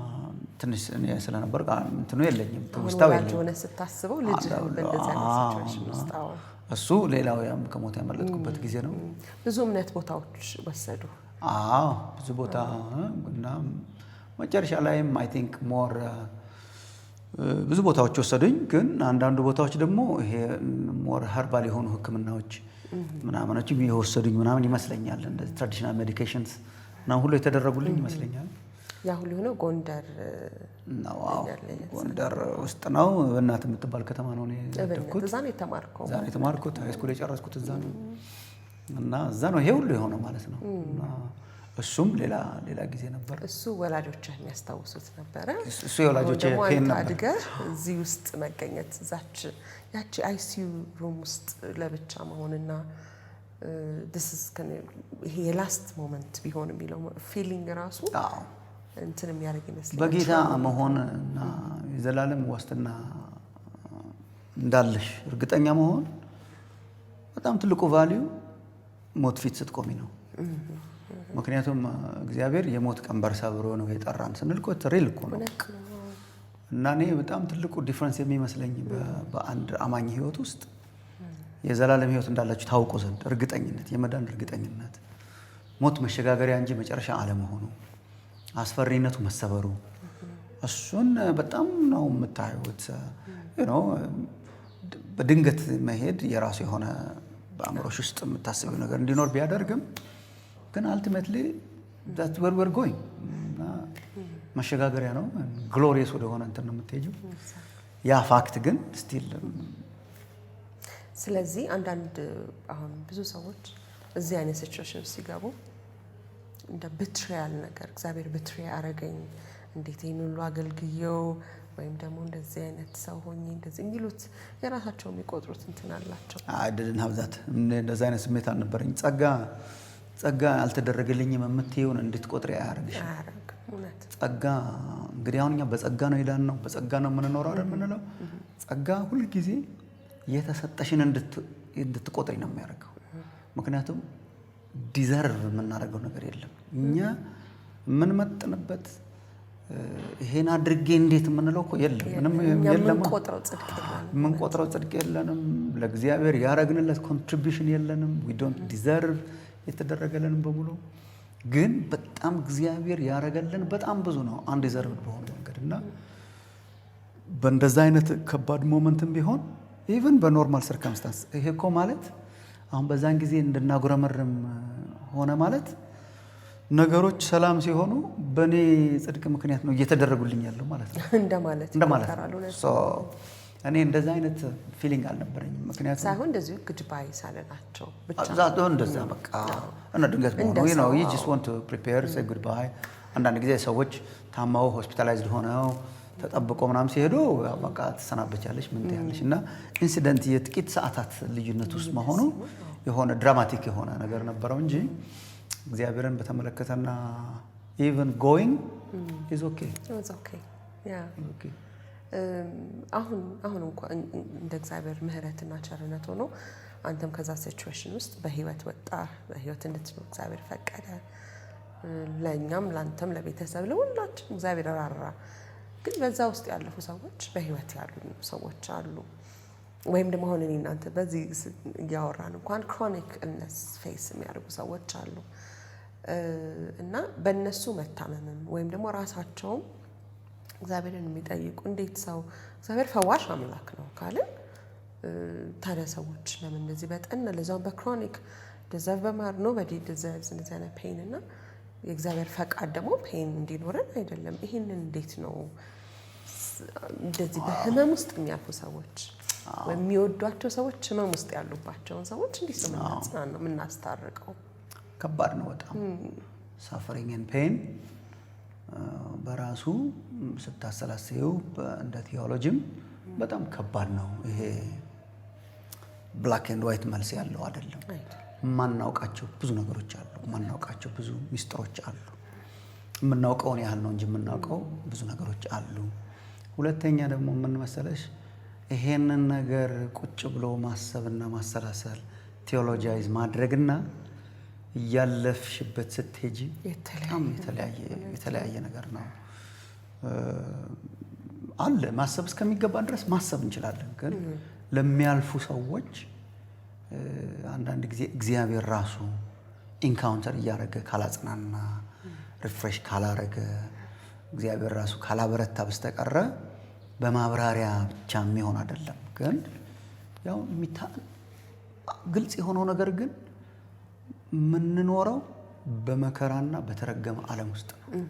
ትንሽ እኔ ስለነበር እንትኑ የለኝም ትውስታው የለኝም። ሆነ ስታስበው ልጅ በእንደዚህ አይነት ሲቹዌሽን ውስጥ እሱ ሌላው ከሞት ያመለጥኩበት ጊዜ ነው። ብዙ እምነት ቦታዎች ወሰዱ። ብዙ ቦታ እና መጨረሻ ላይም አይ ቲንክ ሞር ብዙ ቦታዎች ወሰዱኝ። ግን አንዳንዱ ቦታዎች ደግሞ ይሄ ሞር ሀርባል የሆኑ ህክምናዎች ምናምኖች የወሰዱኝ ምናምን ይመስለኛል። እንደዚህ ትራዲሽናል ሜዲኬሽንስ እና ሁሉ የተደረጉልኝ ይመስለኛል። ያ ሁሉ ሆነ ጎንደር ውስጥ ነው። በእናት የምትባል ከተማ ነው ያደግኩት። እዛ ነው የተማርከው? እዛ ነው የተማርኩት። ሃይስኩል የጨረስኩት እዛ ነው እና እዛ ነው ይሄ ሁሉ የሆነው ማለት ነው። እና እሱም ሌላ ጊዜ ነበር። እሱ ወላጆችህ የሚያስታውሱት ነበረ? እሱ የወላጆቼ ፔን ነበር። አድገህ እዚህ ውስጥ መገኘት ያቺ አይሲዩ ሩም ውስጥ ለብቻ መሆንና ይሄ የላስት ሞመንት ቢሆን የሚለው ፊሊንግ ራሱ እንትን የሚያደርግ ይመስለኛል። በጌታ መሆን እና የዘላለም ዋስትና እንዳለሽ እርግጠኛ መሆን በጣም ትልቁ ቫልዩ ሞት ፊት ስትቆሚ ነው። ምክንያቱም እግዚአብሔር የሞት ቀንበር ሰብሮ ነው የጠራን ስንል እኮ ሪል እኮ ነው። እና እኔ በጣም ትልቁ ዲፍረንስ የሚመስለኝ በአንድ አማኝ ህይወት ውስጥ የዘላለም ህይወት እንዳላችሁ ታውቁ ዘንድ እርግጠኝነት፣ የመዳን እርግጠኝነት፣ ሞት መሸጋገሪያ እንጂ መጨረሻ አለመሆኑ፣ አስፈሪነቱ መሰበሩ፣ እሱን በጣም ነው የምታዩት። በድንገት መሄድ የራሱ የሆነ በአእምሮሽ ውስጥ የምታስቢው ነገር እንዲኖር ቢያደርግም ግን አልቲሜትሊ ዛት ወር ጎይንግ መሸጋገሪያ ነው። ግሎሪየስ ወደሆነ እንትን ነው የምትሄጂው። ያ ፋክት ግን ስቲል ስለዚህ አንዳንድ አሁን ብዙ ሰዎች እዚህ አይነት ሲቹዌሽን ሲገቡ እንደ ብትሪያል ነገር እግዚአብሔር ብትሪ አረገኝ እንዴት ይሄን ሁሉ አገልግየው ወይም ደግሞ እንደዚህ አይነት ሰው ሆኜ እንደዚህ የሚሉት የራሳቸው የሚቆጥሩት እንትን አላቸው። አይደልን ሀብዛት እንደዚህ አይነት ስሜት አልነበረኝ። ጸጋ አልተደረገልኝም የምትይውን እንድትቆጥሪ አያረግሽም። ጸጋ እንግዲህ አሁን እኛ በጸጋ ነው ይላል ነው በጸጋ ነው የምንኖረው አይደል የምንለው። ጸጋ ሁሉ ጊዜ የተሰጠሽን እንድትቆጥሪ ነው የሚያደርገው። ምክንያቱም ዲዘርቭ የምናደርገው ነገር የለም። እኛ የምንመጥንበት ይሄን አድርጌ እንዴት የምንለው እኮ የለም። ምንም የለም። የምንቆጥረው ጽድቅ የለንም። ለእግዚአብሔር ያረግንለት ኮንትሪቢዩሽን የለንም። we don't deserve የተደረገልን በሙሉ ግን በጣም እግዚአብሔር ያረገልን በጣም ብዙ ነው አንዲዘርቭድ በሆነ መንገድና በእንደዛ አይነት ከባድ ሞመንትም ቢሆን ኢቭን በኖርማል ሰርከምስታንስ ይሄ እኮ ማለት አሁን በዛን ጊዜ እንድናጉረመርም ሆነ ማለት ነገሮች ሰላም ሲሆኑ በኔ ጽድቅ ምክንያት ነው እየተደረጉልኝ ያለው ማለት ነው እንደማለት እኔ እንደዛ አይነት ፊሊንግ አልነበረኝም። ምክንያቱም ሳይሆን እንደዚህ ግድባይ ሳለናቸው ብቻ እንደዛ በቃ እና ድንገት ነው you just want to prepare say goodbye። አንዳንድ ጊዜ ሰዎች ታማው ሆስፒታላይዝድ ሆነው ተጠብቆ ምናምን ሲሄዱ በቃ ተሰናበቻለሽ ምን ትያለሽ እና ኢንሲደንት የጥቂት ሰዓታት ልዩነት ውስጥ መሆኑ የሆነ ድራማቲክ የሆነ ነገር ነበረው እንጂ እግዚአብሔርን በተመለከተና even going is okay it's okay okay አሁን እንኳን እንደ እግዚአብሔር ምህረትና ቸርነት ሆኖ አንተም ከዛ ሲቹዌሽን ውስጥ በህይወት ወጣ በህይወት እንድትኖር እግዚአብሔር ፈቀደ። ለኛም ላንተም ለቤተሰብ ለሁላችን እግዚአብሔር ራራ። ግን በዛ ውስጥ ያለፉ ሰዎች በህይወት ያሉ ሰዎች አሉ ወይም ደግሞ ሆነን እናንተ በዚህ ያወራን እንኳን ክሮኒክ ኢልነስ ፌስ የሚያደርጉ ሰዎች አሉ እና በእነሱ መታመምም ወይም ደግሞ ራሳቸውም እግዚአብሔርን የሚጠይቁ እንዴት ሰው እግዚአብሔር ፈዋሽ አምላክ ነው ካለ ታዲያ ሰዎች ለምን እንደዚህ በጠና ለዛው በክሮኒክ ዲዘርቭ በማር nobody deserves እንደዚህ አይነት ፔን እና የእግዚአብሔር ፈቃድ ደግሞ ፔን እንዲኖረን አይደለም። ይሄንን እንዴት ነው እንደዚህ በህመም ውስጥ የሚያልፉ ሰዎች የሚወዷቸው ሰዎች ህመም ውስጥ ያሉባቸውን ሰዎች እንዴት ነው የምናጽናናው የምናስታርቀው? ከባድ ነው በጣም suffering and pain በራሱ ስታሰላስየው እንደ ቲዮሎጂም በጣም ከባድ ነው። ይሄ ብላክ ኤንድ ዋይት መልስ ያለው አይደለም። ማናውቃቸው ብዙ ነገሮች አሉ። ማናውቃቸው ብዙ ሚስጥሮች አሉ። የምናውቀውን ያህል ነው እንጂ የምናውቀው ብዙ ነገሮች አሉ። ሁለተኛ ደግሞ ምን መሰለሽ ይሄንን ነገር ቁጭ ብሎ ማሰብና ማሰላሰል ቲዮሎጂያይዝ ማድረግና ያለፍሽበት ስትሄጂ በጣም የተለያየ ነገር ነው አለ። ማሰብ እስከሚገባን ድረስ ማሰብ እንችላለን። ግን ለሚያልፉ ሰዎች አንዳንድ ጊዜ እግዚአብሔር ራሱ ኢንካውንተር እያደረገ ካላጽናና ሪፍሬሽ ካላረገ እግዚአብሔር ራሱ ካላበረታ በስተቀረ በማብራሪያ ብቻ የሚሆን አይደለም። ግን ያው ግልጽ የሆነው ነገር ግን ምንኖረው በመከራና በተረገመ ዓለም ውስጥ ነው።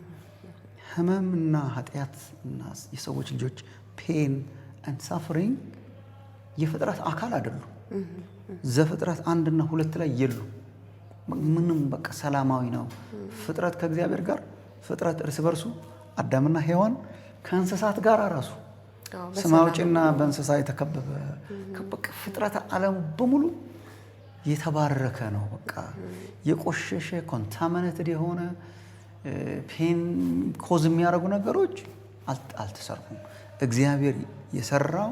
ህመምና ኃጢአትና የሰዎች ልጆች ፔን and suffering የፍጥረት አካል አይደሉም። ዘፍጥረት 1 እና 2 ላይ የሉ ምንም በቃ ሰላማዊ ነው ፍጥረት ከእግዚአብሔር ጋር ፍጥረት እርስ በርሱ አዳምና ሔዋን ከእንስሳት ጋር ራሱ ሰማውጭና በእንስሳ የተከበበ በቃ ፍጥረት ዓለም በሙሉ የተባረከ ነው። በቃ የቆሸሸ ኮንታሚኔትድ የሆነ ፔን ኮዝ የሚያደርጉ ነገሮች አልተሰሩም። እግዚአብሔር የሰራው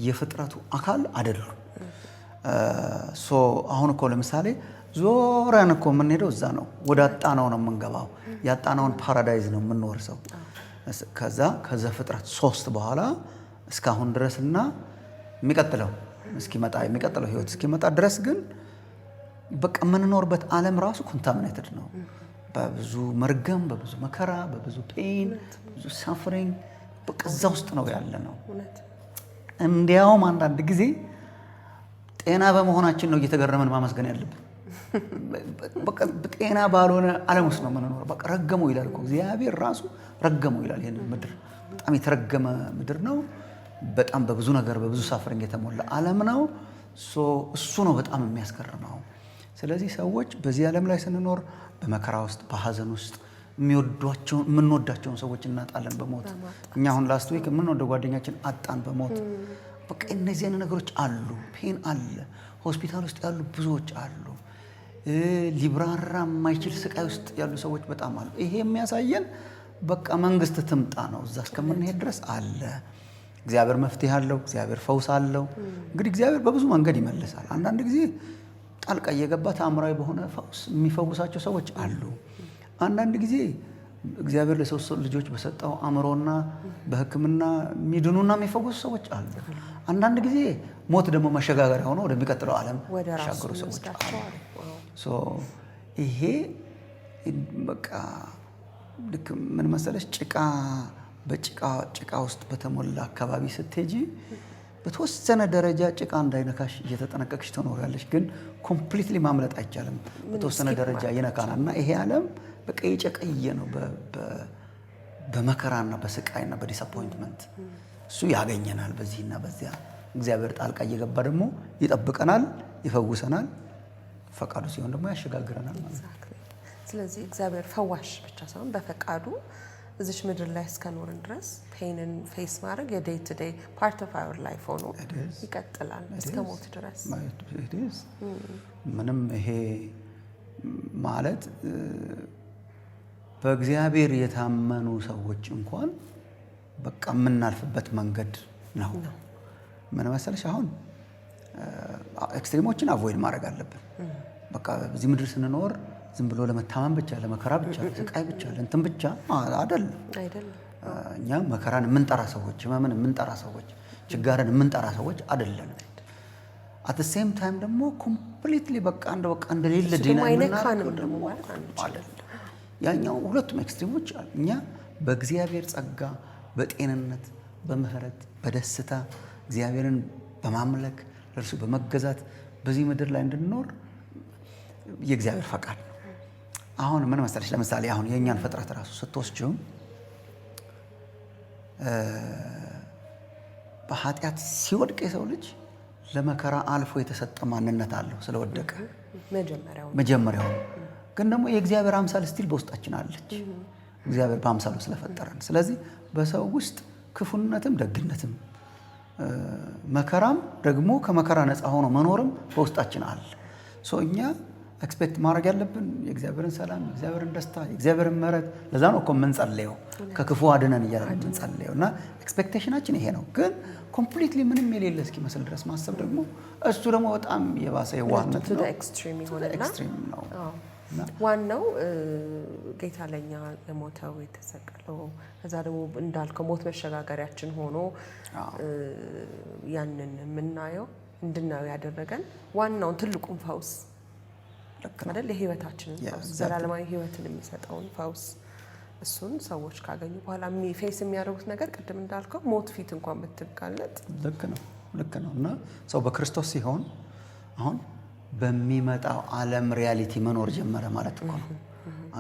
የፍጥረቱ አካል አይደሉም። አሁን እኮ ለምሳሌ ዞረን እኮ የምንሄደው እዛ ነው። ወደ አጣናው ነው የምንገባው። ያጣናውን ፓራዳይዝ ነው የምንወርሰው። ከዛ ፍጥረት 3 በኋላ እስካሁን ድረስና የሚቀጥለው ህይወት እስኪመጣ ድረስ ግን በቃ የምንኖርበት ዓለም ራሱ ኮንታሚኔትድ ነው። በብዙ መርገም፣ በብዙ መከራ፣ በብዙ ፔን፣ በብዙ ሳፈሪንግ በቃ እዛ ውስጥ ነው ያለ ነው። እንዲያውም አንዳንድ ጊዜ ጤና በመሆናችን ነው እየተገረመን ማመስገን ያለብን። በቃ ጤና ባልሆነ ዓለም ውስጥ ነው የምንኖረው። በቃ ረገመው ይላል እኮ እግዚአብሔር ራሱ ረገመው ይላል። ይሄን ምድር በጣም የተረገመ ምድር ነው። በጣም በብዙ ነገር በብዙ ሳፈሪንግ የተሞላ ዓለም ነው። እሱ ነው በጣም የሚያስገርመው። ስለዚህ ሰዎች በዚህ ዓለም ላይ ስንኖር በመከራ ውስጥ በሐዘን ውስጥ የምንወዳቸውን ሰዎች እናጣለን በሞት። እኛ አሁን ላስት ዊክ የምንወደው ጓደኛችን አጣን በሞት። በቃ እነዚህ ነገሮች አሉ። ፔን አለ። ሆስፒታል ውስጥ ያሉ ብዙዎች አሉ። ሊብራራ የማይችል ስቃይ ውስጥ ያሉ ሰዎች በጣም አሉ። ይሄ የሚያሳየን በቃ መንግስት ትምጣ ነው። እዛ እስከምንሄድ ድረስ አለ እግዚአብሔር መፍትሄ አለው። እግዚአብሔር ፈውስ አለው። እንግዲህ እግዚአብሔር በብዙ መንገድ ይመልሳል። አንዳንድ ጊዜ ጣልቃ እየገባ ተአምራዊ በሆነ ፈውስ የሚፈውሳቸው ሰዎች አሉ። አንዳንድ ጊዜ እግዚአብሔር ለሰው ልጆች በሰጠው አእምሮና በሕክምና የሚድኑና የሚፈወሱ ሰዎች አሉ። አንዳንድ ጊዜ ሞት ደግሞ መሸጋገሪያ ሆኖ ወደሚቀጥለው ዓለም ያሻገሩ ሰዎች አሉ። ይሄ በቃ ልክ ምን መሰለሽ ጭቃ ውስጥ በተሞላ አካባቢ ስትሄጂ በተወሰነ ደረጃ ጭቃ እንዳይነካሽ እየተጠነቀቅሽ ትኖሪያለሽ። ግን ኮምፕሊትሊ ማምለጥ አይቻልም። በተወሰነ ደረጃ ይነካናል እና ይሄ ዓለም በቃ የጨቀየ ነው በመከራና በስቃይና በዲስአፖይንትመንት። እሱ ያገኘናል በዚህና በዚያ። እግዚአብሔር ጣልቃ እየገባ ደግሞ ይጠብቀናል፣ ይፈውሰናል። ፈቃዱ ሲሆን ደግሞ ያሸጋግረናል ማለት ነው። ስለዚህ እግዚአብሔር ፈዋሽ ብቻ ሳይሆን በፈቃዱ እዚች ምድር ላይ እስከኖርን ድረስ ፔንን ፌስ ማድረግ የዴይ ቱ ዴይ ፓርት ኦፍ አወር ላይፍ ሆኖ ይቀጥላል እስከ ሞት ድረስ። ምንም ይሄ ማለት በእግዚአብሔር የታመኑ ሰዎች እንኳን በቃ የምናልፍበት መንገድ ነው። ምን መሰለሽ አሁን ኤክስትሪሞችን አቮይድ ማድረግ አለብን። በቃ በዚህ ምድር ስንኖር ዝም ብሎ ለመታመን ብቻ፣ ለመከራ ብቻ፣ ለስቃይ ብቻ፣ ለእንትን ብቻ አይደለም። እኛ መከራን የምንጠራ ሰዎች፣ ህመምን የምንጠራ ሰዎች፣ ችጋርን የምንጠራ ሰዎች አይደለም። አት ዘ ሴም ታይም ደግሞ ኮምፕሊትሊ በቃ እንደሌለ ዲና አይነካንም ደግሞ ማለት አንችልም። ያኛው ሁለቱም ኤክስትሪሞች አሉ። እኛ በእግዚአብሔር ጸጋ፣ በጤንነት፣ በምህረት፣ በደስታ እግዚአብሔርን በማምለክ ለእርሱ በመገዛት በዚህ ምድር ላይ እንድንኖር የእግዚአብሔር ፈቃድ ነው። አሁን ምን መሰለሽ፣ ለምሳሌ አሁን የእኛን ፍጥረት ራሱ ስትወስጂው በኃጢአት ሲወድቅ የሰው ልጅ ለመከራ አልፎ የተሰጠ ማንነት አለው ስለወደቀ መጀመሪያው። ግን ደግሞ የእግዚአብሔር አምሳል ስቲል በውስጣችን አለች፣ እግዚአብሔር በአምሳሉ ስለፈጠረን። ስለዚህ በሰው ውስጥ ክፉነትም ደግነትም መከራም ደግሞ ከመከራ ነፃ ሆኖ መኖርም በውስጣችን አለ። እኛ ኤክስፔክት ማድረግ ያለብን የእግዚአብሔርን ሰላም፣ የእግዚአብሔርን ደስታ፣ የእግዚአብሔርን ምሕረት። ለዛ ነው እኮ የምንጸልየው ከክፉ አድነን እያለን የምንጸልየው እና ኤክስፔክቴሽናችን ይሄ ነው። ግን ኮምፕሊትሊ ምንም የሌለ እስኪመስል ድረስ ማሰብ ደግሞ እሱ ደግሞ በጣም የባሰ የዋህነት ነው፣ ኤክስትሪም ነው። ዋናው ጌታ ለኛ የሞተው የተሰቀለው፣ ከዛ ደግሞ እንዳልከው ሞት መሸጋገሪያችን ሆኖ ያንን የምናየው እንድናየው ያደረገን ዋናውን ትልቁን ፈውስ አይደል? የህይወታችንን ፈውስ፣ ዘላለማዊ ህይወትን የሚሰጠውን ፈውስ እሱን ሰዎች ካገኙ በኋላ ፌስ የሚያደርጉት ነገር ቅድም እንዳልከው ሞት ፊት እንኳን ብትጋለጥ ልክ ነው። እና ሰው በክርስቶስ ሲሆን አሁን በሚመጣው ዓለም ሪያሊቲ መኖር ጀመረ ማለት እኮ ነው።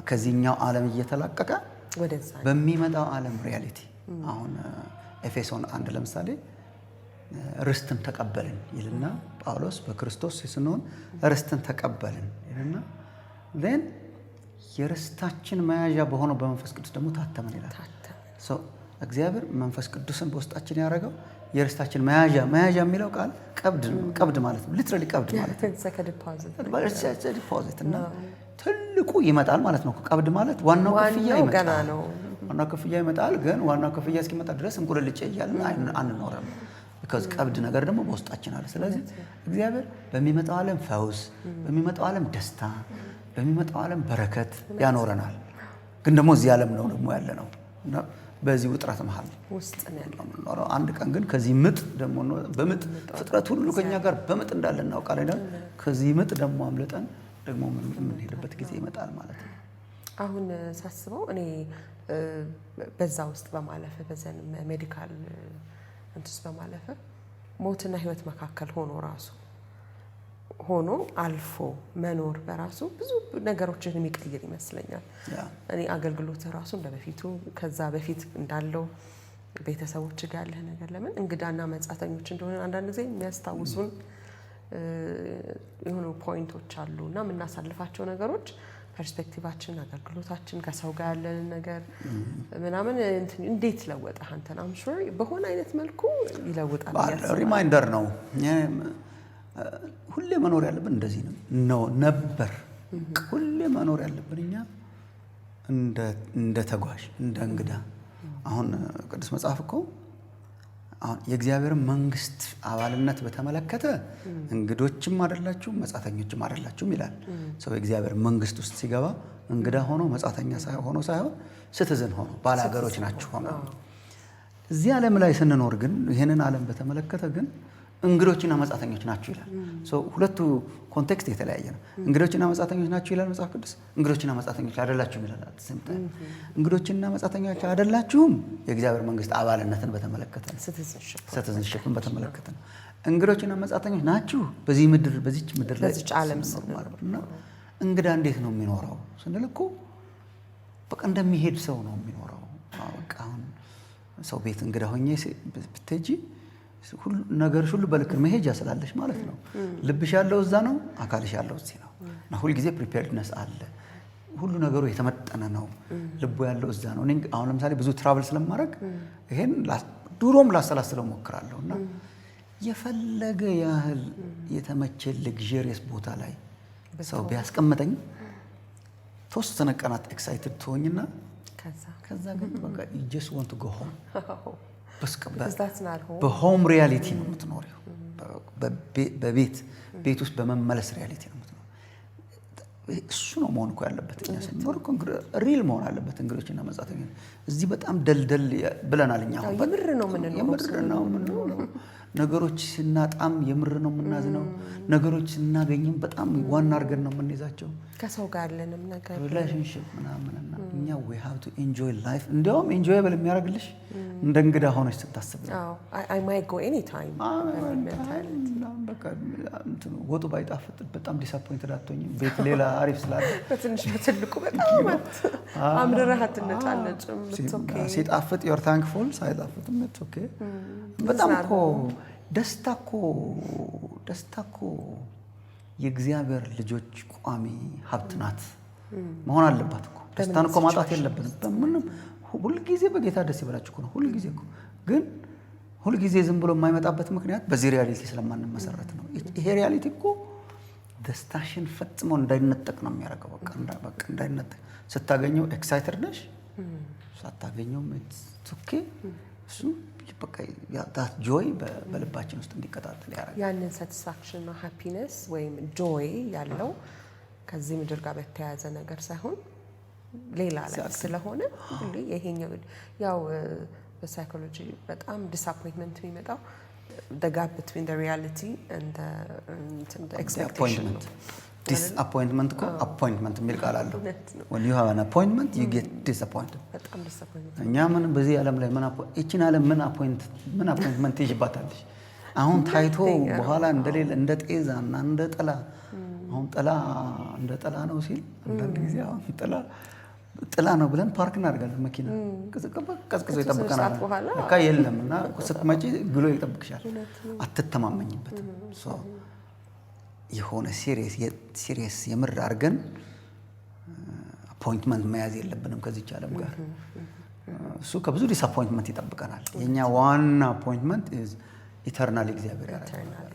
ከዚህኛው ዓለም እየተላቀቀ በሚመጣው ዓለም ሪያሊቲ አሁን ኤፌሶን 1 ለምሳሌ ርስትን ተቀበልን ይልና ጳውሎስ በክርስቶስ ስንሆን ርስትን ተቀበልን ይልና then የርስታችን መያዣ በሆነው በመንፈስ ቅዱስ ደግሞ ታተመን ይላል። እግዚአብሔር መንፈስ ቅዱስን በውስጣችን ያደረገው የርስታችን መያዣ የሚለው ቃል ቀብድ ማለት ነው። ሊትራሊ ቀብድ ማለት ነው። ዲፖዚት እና ትልቁ ይመጣል ማለት ነው። ቀብድ ማለት ዋናው ክፍያ ይመጣል። ዋናው ክፍያ ይመጣል። ግን ዋናው ክፍያ እስኪመጣ ድረስ እንቁልልጭ እያልን አንኖርም። because ቀብድ ነገር ደግሞ በውስጣችን አለ። ስለዚህ እግዚአብሔር በሚመጣው ዓለም ፈውስ፣ በሚመጣው ዓለም ደስታ፣ በሚመጣው ዓለም በረከት ያኖረናል። ግን ደግሞ እዚህ ዓለም ነው ደግሞ ያለ ነው እና በዚህ ውጥረት መሃል ውስጥ ነው ያለው። አንድ ቀን ግን ከዚህ ምጥ ደግሞ በምጥ ፍጥረት ሁሉ ከኛ ጋር በምጥ እንዳለ እናውቃለን። ከዚህ ምጥ ደግሞ አምልጠን ደግሞ የምንሄድበት ጊዜ ይመጣል ማለት ነው። አሁን ሳስበው እኔ በዛ ውስጥ በማለፍ በዘን ሜዲካል እንትን በማለፍ ሞትና ህይወት መካከል ሆኖ አልፎ መኖር በራሱ ብዙ ነገሮችን የሚቀይር ይመስለኛል። እኔ አገልግሎት ራሱ እንደበፊቱ ከዛ በፊት እንዳለው ቤተሰቦች ጋር ያለ ነገር ለምን እንግዳና መጻተኞች እንደሆነ አንዳንድ ጊዜ የሚያስታውሱን የሆኑ ፖይንቶች አሉና የምናሳልፋቸው ነገሮች ፐርስፔክቲቫችን፣ አገልግሎታችን፣ ከሰው ጋር ያለን ነገር ምናምን እንዴት ለወጠ አንተን አም ሹር በሆነ አይነት መልኩ ይለውጣል። ሪማይንደር ነው። ሁሌ መኖር ያለብን እንደዚህ ነው ነበር ሁሌ መኖር ያለብን እኛ እንደ ተጓዥ እንደ እንግዳ። አሁን ቅዱስ መጽሐፍ እኮ አሁን የእግዚአብሔር መንግስት አባልነት በተመለከተ እንግዶችም አይደላችሁም መጻተኞችም አይደላችሁም ይላል። ሰው የእግዚአብሔር መንግስት ውስጥ ሲገባ እንግዳ ሆኖ መጻተኛ ሳይሆን ሲቲዝን ሆኖ ባላገሮች ናችሁ ሆኖ። እዚህ ዓለም ላይ ስንኖር ግን ይሄንን ዓለም በተመለከተ ግን እንግዶችና መጻተኞች ናችሁ ይላል። ሁለቱ ኮንቴክስት የተለያየ ነው። እንግዶችና መጻተኞች ናችሁ ይላል መጽሐፍ ቅዱስ። እንግዶችና መጻተኞች አይደላችሁም ይላል። እንግዶችና መጻተኞች አይደላችሁም የእግዚአብሔር መንግስት አባልነትን በተመለከተ ሲቲዝንሺፕን በተመለከተ ነው። እንግዶችና መጻተኞች ናችሁ በዚህ ምድር በዚች ምድር ላይ በዚች ዓለም እና እንግዳ እንዴት ነው የሚኖረው ስንል እኮ በቃ እንደሚሄድ ሰው ነው የሚኖረው። በቃ አሁን ሰው ቤት እንግዳ ሆኜ ብትሄጂ ሁሉ ነገርሽ ሁሉ በልክ መሄጃ ስላለሽ ማለት ነው። ልብሽ ያለው እዛ ነው፣ አካልሽ ያለው እዚህ ነው። እና ሁሉ ጊዜ ፕሪፔርድነስ አለ። ሁሉ ነገሩ የተመጠነ ነው። ልቡ ያለው እዛ ነው። እኔ አሁን ለምሳሌ ብዙ ትራቭል ስለማድረግ ይሄን ድሮም ላሰላስለው ሞክራለሁ እና የፈለገ ያህል የተመቸ ለግዠሪየስ ቦታ ላይ ሰው ቢያስቀምጠኝ ተወሰነ ቀናት ኤክሳይትድ ትሆኝና ከዛ ግን በቃ you just want to go home በሆም ሪያሊቲ ነው የምትኖሪው። ቤት ውስጥ በመመለስ ሪያሊቲ ነው የምትኖሪው። እሱ ነው መሆን እኮ ያለበት። እኛ ስንኖር እኮ ሪል መሆን አለበት። እንግዶችና መጻተኞች እዚህ በጣም ደልደል ብለናል። እኛ አሁን የምር ነው የምንኖረው። ነገሮች ስናጣም የምር ነው የምናዝነው። ነገሮች ስናገኝም በጣም ዋና አድርገን ነው የምንይዛቸው። ከሰው ጋር ያለንም ነገር ሪሌሽንሺፕ ምናምንና እኛ we have to enjoy life። እንዲያውም ኢንጆይብል የሚያደርግልሽ እንደ እንግዳ ሆነሽ ስታስብ ነው። I might go anytime። በቃ ወጡ ባይጣፍጥ በጣም ዲስአፖይንትድ አትሆኝም። ቤት ሌላ አሪፍ ስላለ በትንሽ በትልቁ በጣም አምርረህ አትነጫነጭም። ሲጣፍጥ you're thankful፣ ሳይጣፍጥም it's okay። በጣም እኮ ደስታ እኮ የእግዚአብሔር ልጆች ቋሚ ሀብት ናት መሆን አለባት እኮ። ደስታን እኮ ማጣት የለብንም። በምንም ሁልጊዜ በጌታ ደስ ይበላችሁ እኮ ነው ሁልጊዜ እኮ። ግን ሁልጊዜ ዝም ብሎ የማይመጣበት ምክንያት በዚህ ሪያሊቲ ስለማንመሰረት ነው። ይሄ ሪያሊቲ እኮ ደስታሽን ፈጽሞ እንዳይነጠቅ ነው የሚያደርገው። በቃ እንዳይነጠቅ። ስታገኘው ኤክሳይትድ ነሽ፣ ሳታገኘው it's okay። እሱ በቃ ዳት ጆይ በልባችን ውስጥ እንዲቀጣጠል ያደርጋል። ያንን ሳቲስፋክሽን እና ሃፒነስ ወይም ጆይ ያለው ከዚህ ምድር ጋር በተያያዘ ነገር ሳይሆን ሌላ ላይ ስለሆነ ሁሉ ይሄኛው ያው በሳይኮሎጂ በጣም ዲስአፖይንትመንት የሚመጣው the gap between the reality and the expectation። ዲስአፖይንትመንት እኮ አፖይንትመንት የሚል ቃል አለው። when you have an appointment you get disappointed። በጣም ዲስአፖይንትመንት እኛ ምን በዚህ ዓለም ላይ እቺን ዓለም ምን አፖይንትመንት ይጅባታለሽ? አሁን ታይቶ በኋላ እንደሌለ እንደ ጤዛና እንደ ጥላ። አሁን ጥላ እንደ ጥላ ነው ሲል አንዳንድ ጊዜ አሁን ጥላ ነው ብለን ፓርክ እናደርጋለን መኪና። ቀዝቅዞ ይጠብቀናል። በቃ የለምና ስትመጪ ግሎ ይጠብቅሻል። አትተማመኝበትም። የሆነ ሲሪየስ የምር አድርገን አፖይንትመንት መያዝ የለብንም ከዚች ዓለም ጋር። እሱ ከብዙ ዲስአፖይንትመንት ይጠብቀናል። የኛ ዋና አፖይንትመንት ኢተርናል እግዚአብሔር ያደርጋል።